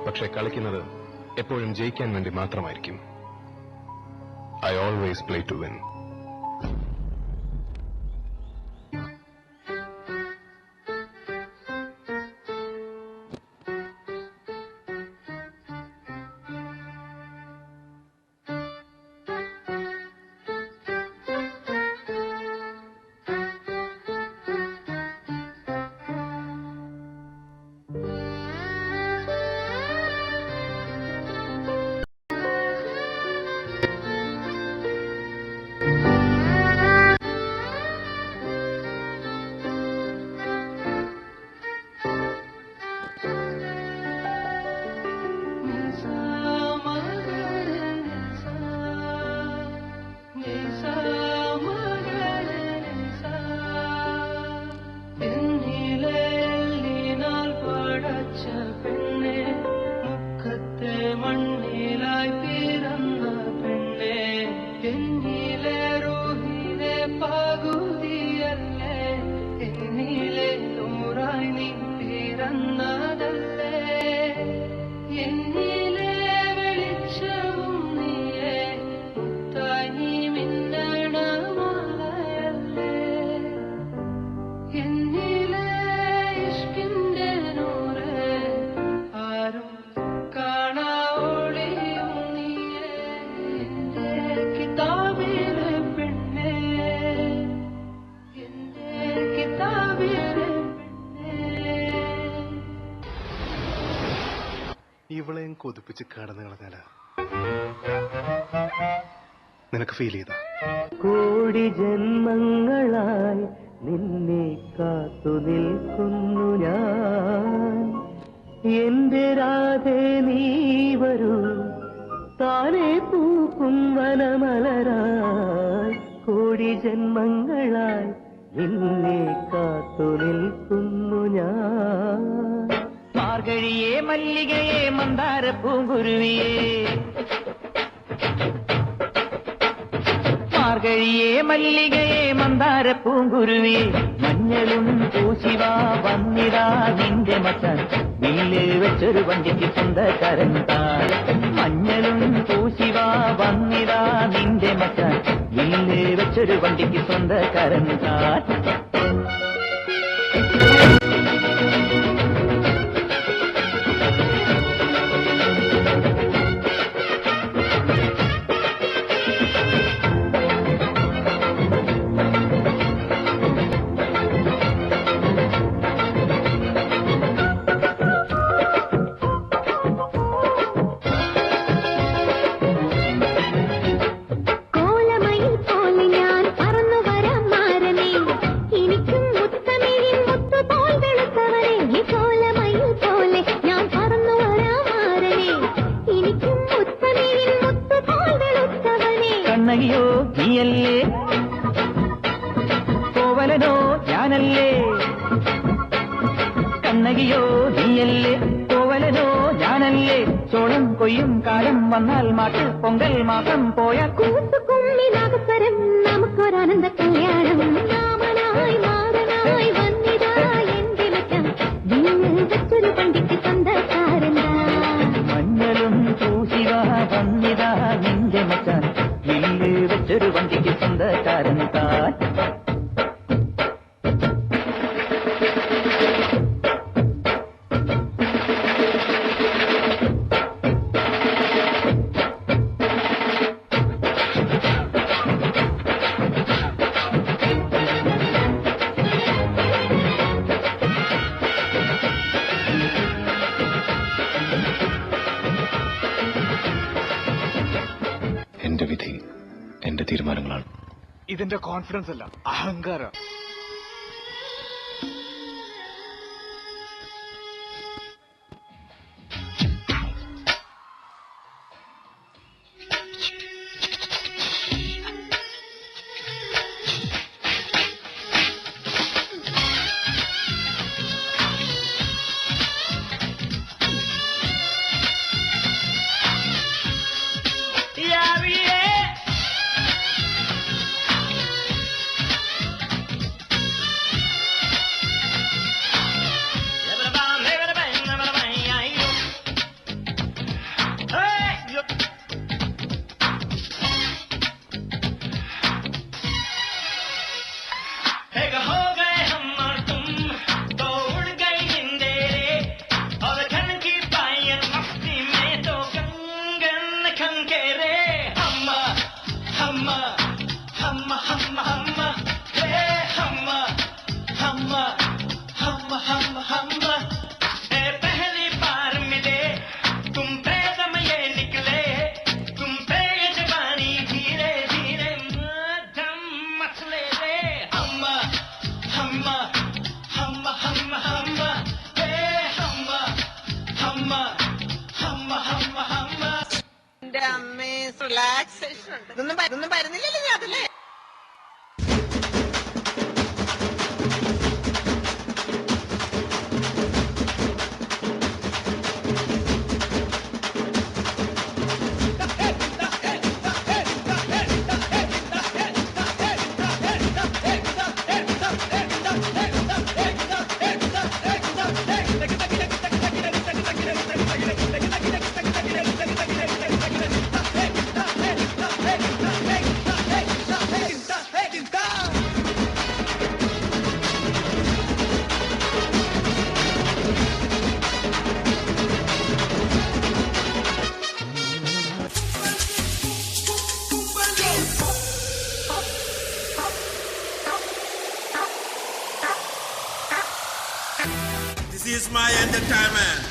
പക്ഷെ കളിക്കുന്നത് എപ്പോഴും ജയിക്കാൻ വേണ്ടി മാത്രമായിരിക്കും. I always play to win. ഇവളെയും കൊതിപ്പിച്ച് കടന്നു കളഞ്ഞാല നിനക്ക് ഫീൽ ചെയ്ത? കോടി ജന്മങ്ങളായി നിന്നെ കാത്തു നിൽക്കുന്നു ഞാൻ. എന്റെ രാധേ നീ വരൂ, താനെ പൂക്കും വനമലരായി. കോടി ജന്മങ്ങളായി നിന്നെ കാത്തു നിൽക്കുന്നു ഞാൻ. മാർഗഴിയേ മല്ലികയെ മന്ദാര പൂങ്കുരുവിയേ, മാർഗഴിയേ മല്ലികയെ മന്ദാര പൂങ്കുരുവിയേ. മഞ്ഞളും പൂശിവാ വന്നിടാ നിന്റെ മച്ചാൻ, വില്ല് വെച്ചൊരു വണ്ടിക്ക് സ്വന്തക്കാരൻ താൻ. മഞ്ഞളും പൂശിവാ വന്നിടാ നിന്റെ മച്ചാൻ, വില്ല് വെച്ചൊരു വണ്ടിക്ക് സ്വന്തക്കാരൻ താൻ. കണ്ണകിയോ നീയല്ലേ, കോവലനോ ഞാനല്ലേ. കണ്ണകിയോ നീയല്ലേ, കോവലനോ ഞാനല്ലേ. ചോളം കൊയ്യും കാലം വന്നാൽ മാട്ട് പൊങ്കൽ മാസം പോയ കൂത്തുകുമ്മിനാകപ്പരം നമുക്കൊരാനന്ദ കല്യാണം. രാമനായി മാറനായി വന്നിതാ എന്റെ മച്ചം, വെച്ചൊരു പണ്ടിക്ക് സ്വന്തക്കാരൻ. മഞ്ഞളും പൂശിവാ വന്നിതാ നിന്റെ മച്ചാൻ, വില്ല് വെച്ചൊരു വണ്ടിക്ക് സ്വന്തക്കാരൻ താൻ. എന്റെ വിധി എന്റെ തീരുമാനങ്ങളാണ്. ഇതെന്റെ കോൺഫിഡൻസ് അല്ല, അഹങ്കാരം. എന്റെ അമ്മേ റിലാക്സേഷൻ ഉണ്ട്. ഇതൊന്നും വരുന്നില്ലല്ലോ ഞാൻ അതില്ലേ. This is my entertainment.